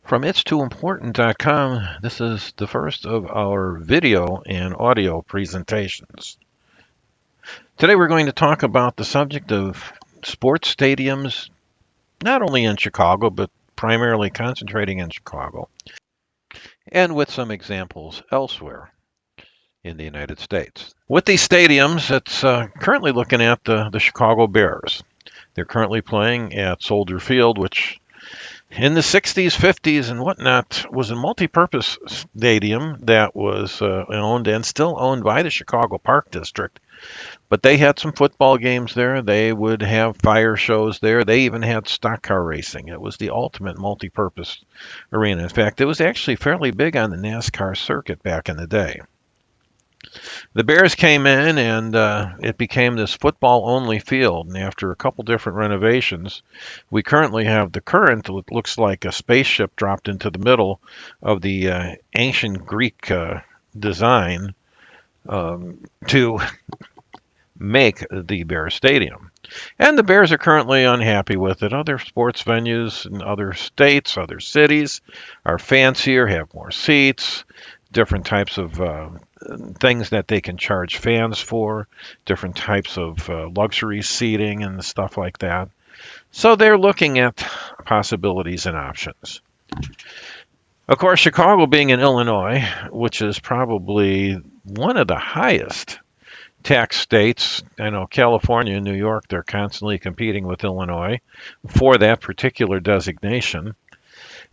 From it's too important.com, this is the first of our video and audio presentations. Today we're going to talk about the subject of sports stadiums, not only in Chicago, but primarily concentrating in Chicago, and with some examples elsewhere in the United States. With these stadiums, it's currently looking at the Chicago Bears. They're currently playing at Soldier Field, which in the 60s, 50s, and whatnot was a multi-purpose stadium that was owned and still owned by the Chicago Park District. But they had some football games there. They would have fire shows there. They even had stock car racing. It was the ultimate multi-purpose arena. In fact, it was actually fairly big on the NASCAR circuit back in the day. The Bears came in and it became this football only field. And after a couple different renovations, we currently have the current, it looks like a spaceship dropped into the middle of the ancient Greek design to make the Bears Stadium. And the Bears are currently unhappy with it. Other sports venues in other states, other cities are fancier, have more seats, different types of things that they can charge fans for, different types of luxury seating and stuff like that. So they're looking at possibilities and options. Of course, Chicago being in Illinois, which is probably one of the highest tax states. I know California and New York, they're constantly competing with Illinois for that particular designation.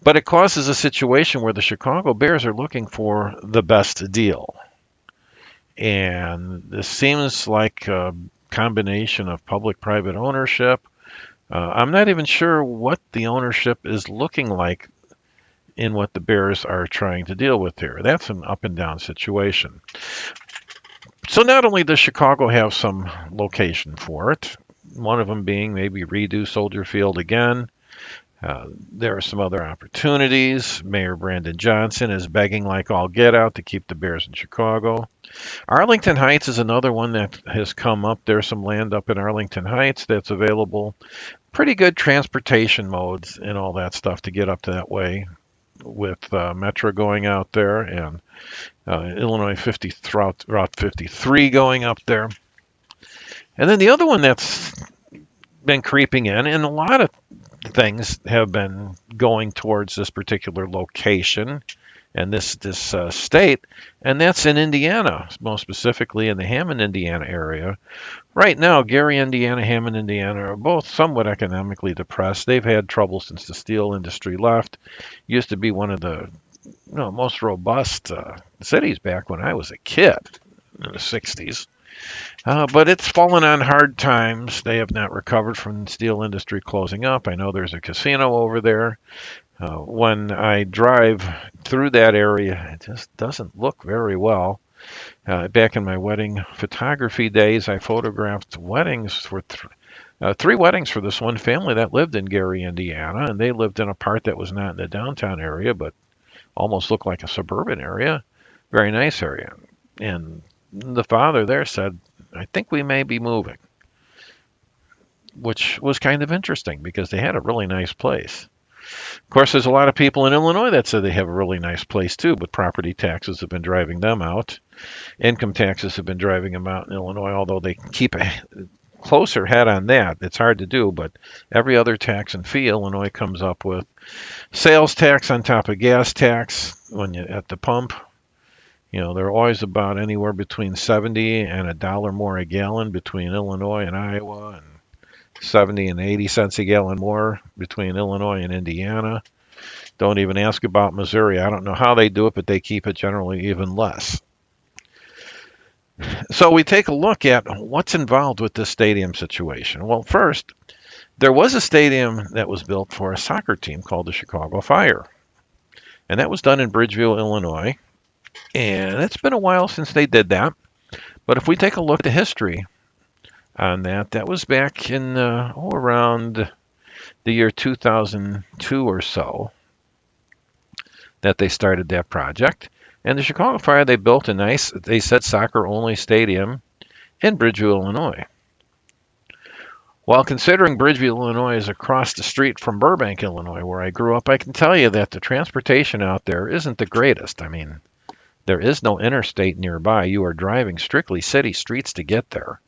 But it causes a situation where the Chicago Bears are looking for the best deal. And this seems like a combination of public-private ownership. I'm not even sure what the ownership is looking like in what the Bears are trying to deal with here. That's an up and down situation. So not only does Chicago have some location for it, one of them being maybe redo Soldier Field again. There are some other opportunities. Mayor Brandon Johnson is begging like all get out to keep the Bears in Chicago. Arlington Heights is another one that has come up. There's some land up in Arlington Heights that's available. Pretty good transportation modes and all that stuff to get up to that way with Metro going out there and Illinois 50 Route 53 going up there. And then the other one that's been creeping in, and a lot of things have been going towards this particular location and this state, and that's in Indiana, most specifically in the Hammond, Indiana area. Right now, Gary, Indiana, Hammond, Indiana are both somewhat economically depressed. They've had trouble since the steel industry left. Used to be one of the most robust cities back when I was a kid in the 60s. But it's fallen on hard times. They have not recovered from the steel industry closing up. I know there's a casino over there. When I drive through that area, it just doesn't look very well. Back in my wedding photography days, I photographed weddings for three weddings for this one family that lived in Gary, Indiana, and they lived in a part that was not in the downtown area, but almost looked like a suburban area. Very nice area. And the father there said, I think we may be moving, which was kind of interesting because they had a really nice place. Of course, there's a lot of people in Illinois that say they have a really nice place too, but property taxes have been driving them out. Income taxes have been driving them out in Illinois, although they keep a closer head on that. It's hard to do, but every other tax and fee Illinois comes up with. Sales tax on top of gas tax when you're at the pump. They're always about anywhere between 70 and a dollar more a gallon between Illinois and Iowa, and 70 and 80 cents a gallon more between Illinois and Indiana. Don't even ask about Missouri. I don't know how they do it, but they keep it generally even less. So we take a look at what's involved with this stadium situation. Well, first, there was a stadium that was built for a soccer team called the Chicago Fire, and that was done in Bridgeville, Illinois. And it's been a while since they did that. But if we take a look at the history on that, that was back in around the year 2002 or so that they started that project. And the Chicago Fire, they built a nice, they said soccer-only stadium in Bridgeville, Illinois. While considering Bridgeville, Illinois is across the street from Burbank, Illinois, where I grew up, I can tell you that the transportation out there isn't the greatest. I mean, there is no interstate nearby. You are driving strictly city streets to get there.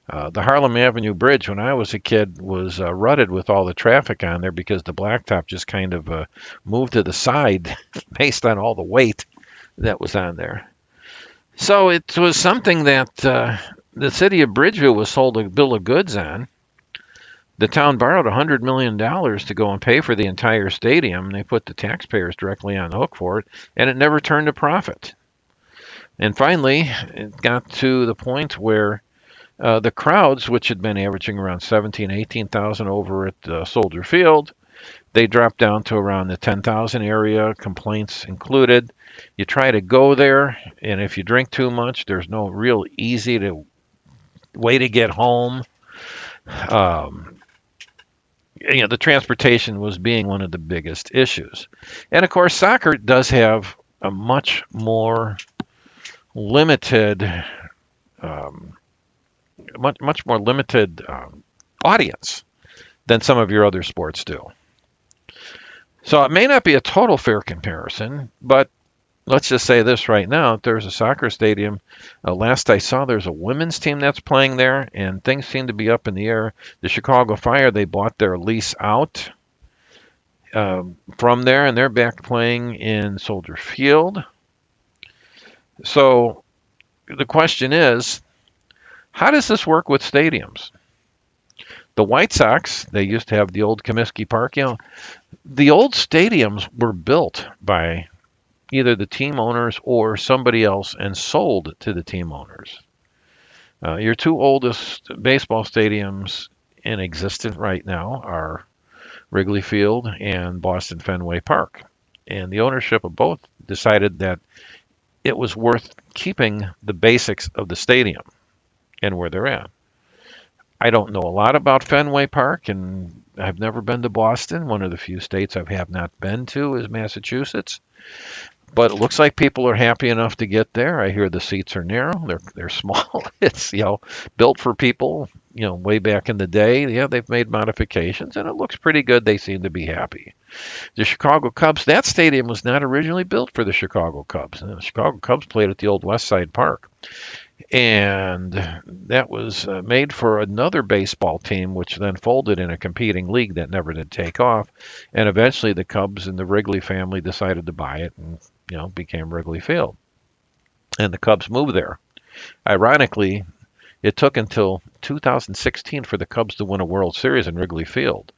The Harlem Avenue Bridge, when I was a kid, was rutted with all the traffic on there because the blacktop just kind of moved to the side based on all the weight that was on there. So it was something that the city of Bridgeville was sold a bill of goods on. The town borrowed $100 million to go and pay for the entire stadium. They put the taxpayers directly on the hook for it, and it never turned a profit. And finally, it got to the point where the crowds, which had been averaging around 17, 18,000 over at Soldier Field, they dropped down to around the 10,000 area, complaints included. You try to go there, and if you drink too much, there's no real easy way to get home. Um, the transportation was being one of the biggest issues. And of course, soccer does have a much more limited, um, much more limited audience than some of your other sports do. So it may not be a total fair comparison, but let's just say this right now. There's a soccer stadium. Last I saw, there's a women's team that's playing there, and things seem to be up in the air. The Chicago Fire, they bought their lease out from there, and they're back playing in Soldier Field. So the question is, how does this work with stadiums? The White Sox, they used to have the old Comiskey Park. The old stadiums were built by either the team owners or somebody else and sold to the team owners. Your two oldest baseball stadiums in existence right now are Wrigley Field and Boston Fenway Park. And the ownership of both decided that it was worth keeping the basics of the stadium and where they're at. I don't know a lot about Fenway Park, and I've never been to Boston. One of the few states I have not been to is Massachusetts. But it looks like people are happy enough to get there. I hear the seats are narrow. They're small. It's built for people. Way back in the day. Yeah, they've made modifications, and it looks pretty good. They seem to be happy. The Chicago Cubs. That stadium was not originally built for the Chicago Cubs. The Chicago Cubs played at the old West Side Park, and that was made for another baseball team, which then folded in a competing league that never did take off. And eventually, the Cubs and the Wrigley family decided to buy it, and became Wrigley Field. And the Cubs moved there. Ironically, it took until 2016 for the Cubs to win a World Series in Wrigley Field.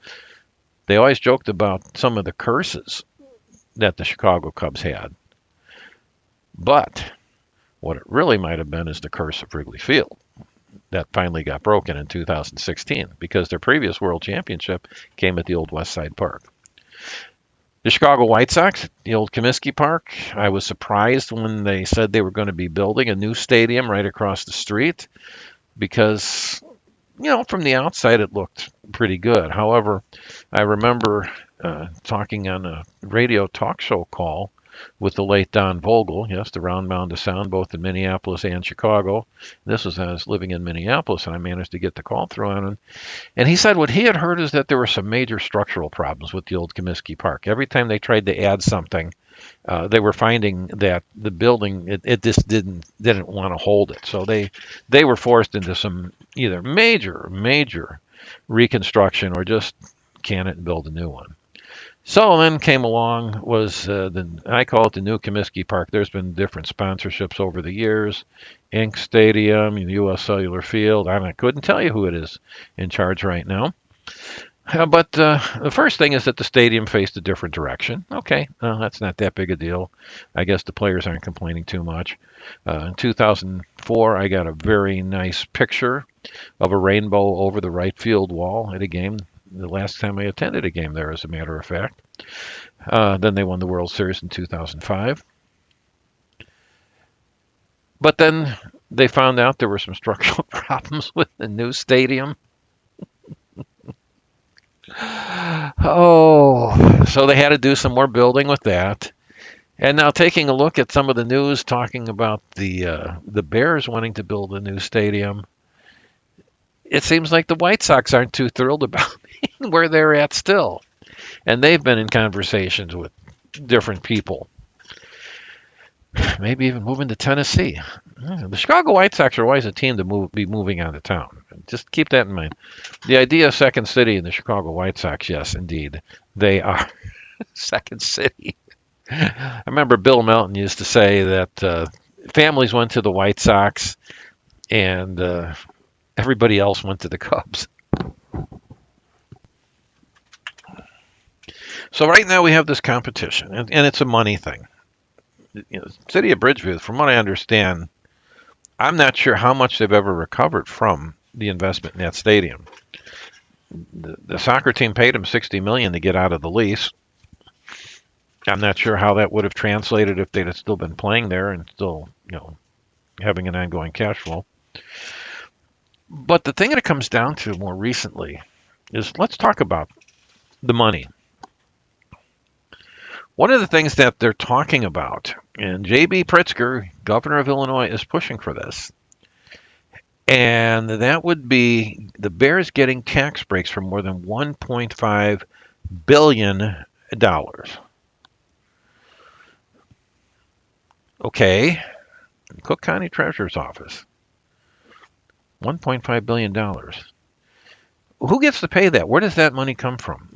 They always joked about some of the curses that the Chicago Cubs had. But what it really might have been is the curse of Wrigley Field that finally got broken in 2016 because their previous World Championship came at the old West Side Park. The Chicago White Sox, the old Comiskey Park, I was surprised when they said they were going to be building a new stadium right across the street because, from the outside it looked pretty good. However, I remember talking on a radio talk show call with the late Don Vogel, yes, the round mound of sound, both in Minneapolis and Chicago. This was I was living in Minneapolis, and I managed to get the call through on him. And he said what he had heard is that there were some major structural problems with the old Comiskey Park. Every time they tried to add something, they were finding that the building it just didn't want to hold it. So they were forced into some either major reconstruction or just can it and build a new one. So then came along was I call it the new Comiskey Park. There's been different sponsorships over the years. Inc. Stadium, U.S. Cellular Field. I couldn't tell you who it is in charge right now. But the first thing is that the stadium faced a different direction. Okay, that's not that big a deal. I guess the players aren't complaining too much. In 2004, I got a very nice picture of a rainbow over the right field wall at a game. The last time I attended a game there, as a matter of fact. Then they won the World Series in 2005. But then they found out there were some structural problems with the new stadium. Oh, so they had to do some more building with that. And now taking a look at some of the news talking about the Bears wanting to build a new stadium, it seems like the White Sox aren't too thrilled about where they're at still. And they've been in conversations with different people, maybe even moving to Tennessee. The Chicago White Sox are always a team to be moving out of town. Just keep that in mind. The idea of Second City and the Chicago White Sox, yes, indeed, they are Second City. I remember Bill Melton used to say that families went to the White Sox and everybody else went to the Cubs. So right now we have this competition, and it's a money thing. City of Bridgeview, from what I understand, I'm not sure how much they've ever recovered from the investment in that stadium. The soccer team paid them $60 million to get out of the lease. I'm not sure how that would have translated if they'd have still been playing there and still, having an ongoing cash flow. But the thing that it comes down to more recently is let's talk about the money. One of the things that they're talking about, and J.B. Pritzker, governor of Illinois, is pushing for this, and that would be the Bears getting tax breaks for more than $1.5 billion. Okay, Cook County Treasurer's Office, $1.5 billion. Who gets to pay that? Where does that money come from?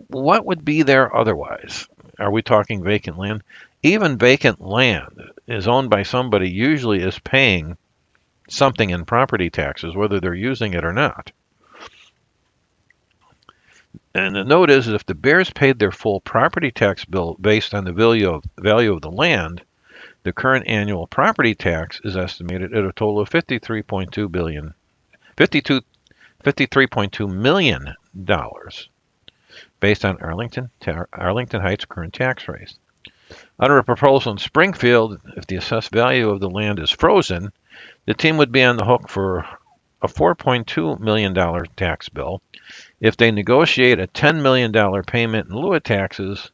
What would be there otherwise? Are we talking vacant land? Even vacant land is owned by somebody, usually is paying something in property taxes, whether they're using it or not. And the note is if the Bears paid their full property tax bill based on the value of the land, the current annual property tax is estimated at a total of $53.2 million based on Arlington Heights' current tax rate. Under a proposal in Springfield, if the assessed value of the land is frozen, the team would be on the hook for a $4.2 million tax bill. If they negotiate a $10 million payment in lieu of taxes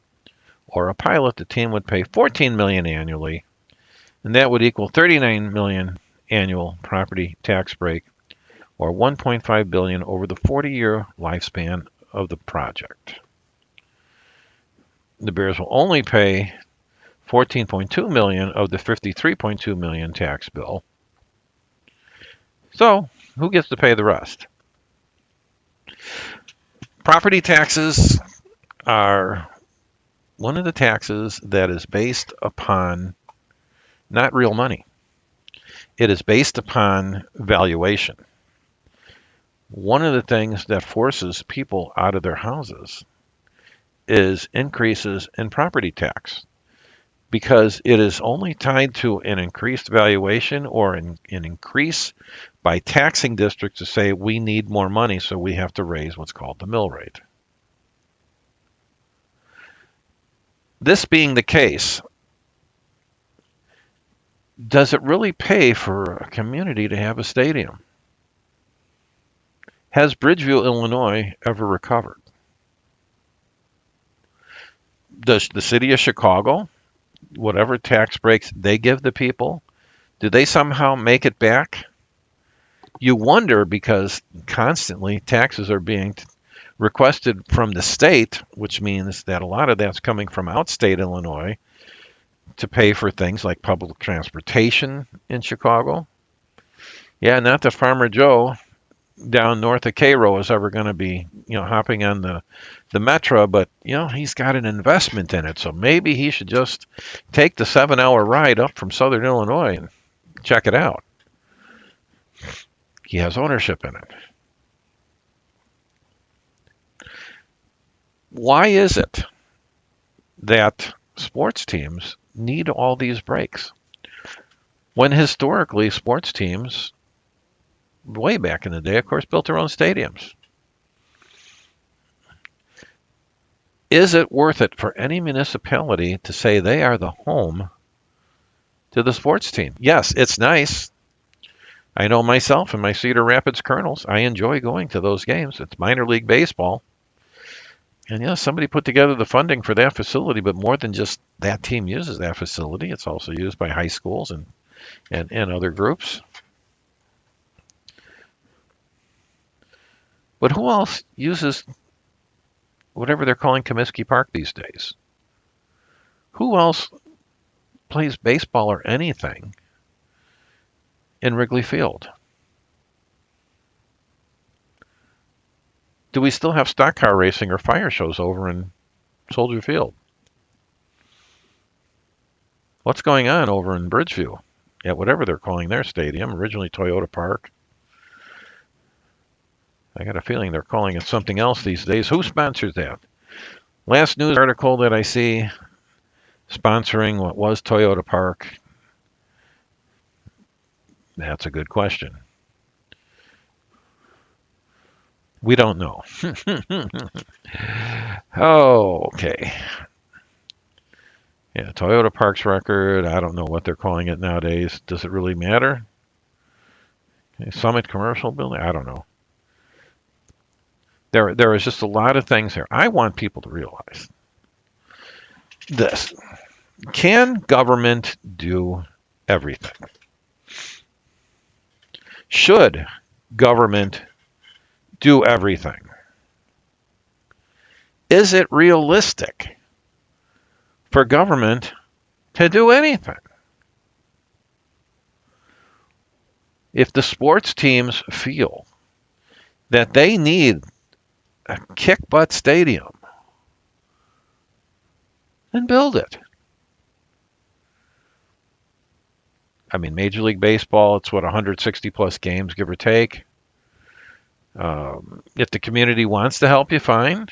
or a pilot, the team would pay $14 million annually, and that would equal $39 million annual property tax break, or $1.5 billion over the 40-year lifespan of the project. The Bears will only pay $14.2 million of the $53.2 million tax bill. So, who gets to pay the rest? Property taxes are one of the taxes that is based upon not real money. It is based upon valuation. One of the things that forces people out of their houses is increases in property tax, because it is only tied to an increased valuation or an increase by taxing districts to say we need more money, so we have to raise what's called the mill rate. This being the case, does it really pay for a community to have a stadium? Has Bridgeview, Illinois ever recovered? Does the city of Chicago, whatever tax breaks they give the people, do they somehow make it back? You wonder, because constantly taxes are being requested from the state, which means that a lot of that's coming from outstate Illinois to pay for things like public transportation in Chicago. Yeah, not that Farmer Joe down north of Cairo is ever going to be, hopping on the Metro, but, he's got an investment in it. So maybe he should just take the 7-hour ride up from Southern Illinois and check it out. He has ownership in it. Why is it that sports teams need all these breaks when historically sports teams, way back in the day, of course, built their own stadiums? Is it worth it for any municipality to say they are the home to the sports team? Yes, it's nice. I know myself and my Cedar Rapids Colonels, I enjoy going to those games. It's minor league baseball. And somebody put together the funding for that facility, but more than just that team uses that facility. It's also used by high schools and other groups. But who else uses whatever they're calling Comiskey Park these days? Who else plays baseball or anything in Wrigley Field? Do we still have stock car racing or fire shows over in Soldier Field? What's going on over in Bridgeview at whatever they're calling their stadium, originally Toyota Park? I got a feeling they're calling it something else these days. Who sponsors that? Last news article that I see sponsoring what was Toyota Park. That's a good question. We don't know. Oh, okay. Yeah, Toyota Park's record. I don't know what they're calling it nowadays. Does it really matter? Okay, Summit Commercial Building? I don't know. There is just a lot of things here. I want people to realize this. Can government do everything? Should government do everything? Is it realistic for government to do anything? If the sports teams feel that they need a kick-butt stadium, then build it. I mean, Major League Baseball, it's what, 160 plus games, give or take. If the community wants to help you, fine,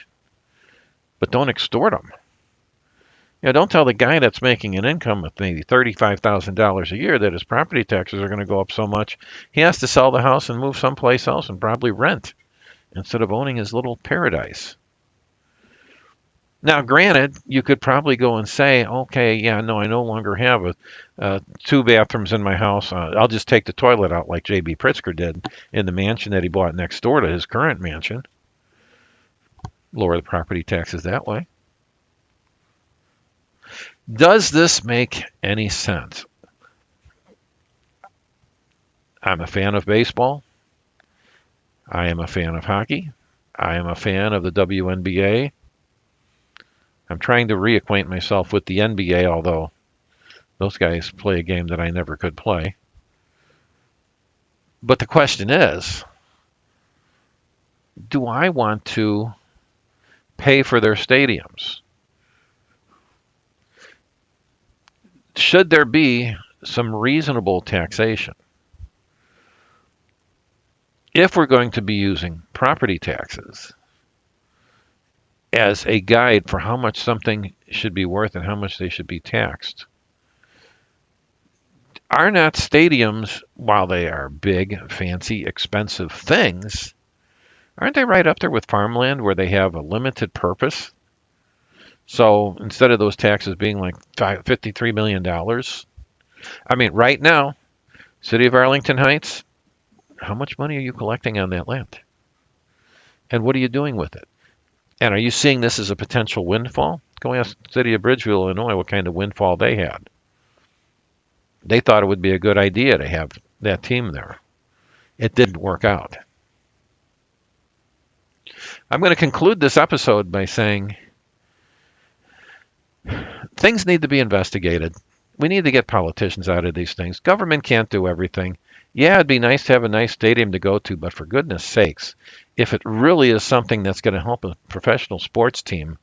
but don't extort them. Don't tell the guy that's making an income of maybe $35,000 a year that his property taxes are going to go up so much, he has to sell the house and move someplace else and probably rent instead of owning his little paradise. Now, granted, you could probably go and say, okay, yeah, no, I no longer have two bathrooms in my house. I'll just take the toilet out like J.B. Pritzker did in the mansion that he bought next door to his current mansion. Lower the property taxes that way. Does this make any sense? I'm a fan of baseball. I am a fan of hockey. I am a fan of the WNBA. I'm trying to reacquaint myself with the NBA, although those guys play a game that I never could play. But the question is, do I want to pay for their stadiums? Should there be some reasonable taxation? If we're going to be using property taxes as a guide for how much something should be worth and how much they should be taxed, are not stadiums, while they are big, fancy, expensive things, aren't they right up there with farmland where they have a limited purpose? So instead of those taxes being like $53 million, I mean, right now, City of Arlington Heights, how much money are you collecting on that land? And what are you doing with it? And are you seeing this as a potential windfall? Go ask the City of Bridgeville, Illinois, what kind of windfall they had. They thought it would be a good idea to have that team there. It didn't work out. I'm going to conclude this episode by saying things need to be investigated. We need to get politicians out of these things. Government can't do everything. Yeah, it'd be nice to have a nice stadium to go to, but for goodness sakes, if it really is something that's going to help a professional sports team,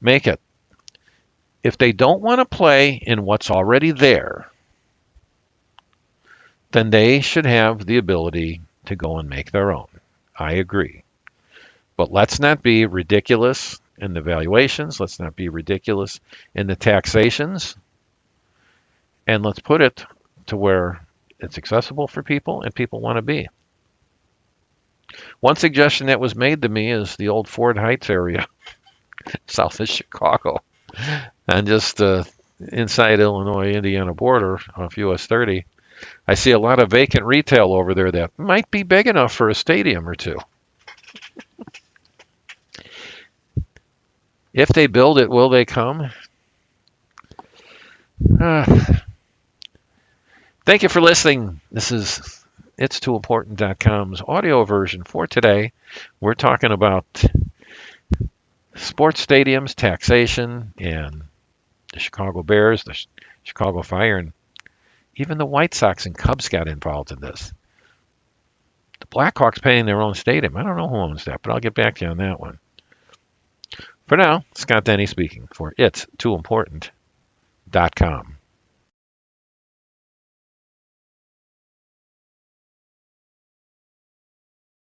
make it. If they don't want to play in what's already there, then they should have the ability to go and make their own. I agree. But let's not be ridiculous in the valuations. Let's not be ridiculous in the taxations. And let's put it to where it's accessible for people and people want to be. One suggestion that was made to me is the old Ford Heights area, south of Chicago, and just inside Illinois-Indiana border off US 30. I see a lot of vacant retail over there that might be big enough for a stadium or two. If they build it, will they come? Thank you for listening. This is It's tooimportant.com's audio version for today. We're talking about sports stadiums, taxation, and the Chicago Bears, the Chicago Fire, and even the White Sox and Cubs got involved in this. The Blackhawks paying their own stadium. I don't know who owns that, but I'll get back to you on that one. For now, Scott Denny speaking for It's Too Important.com.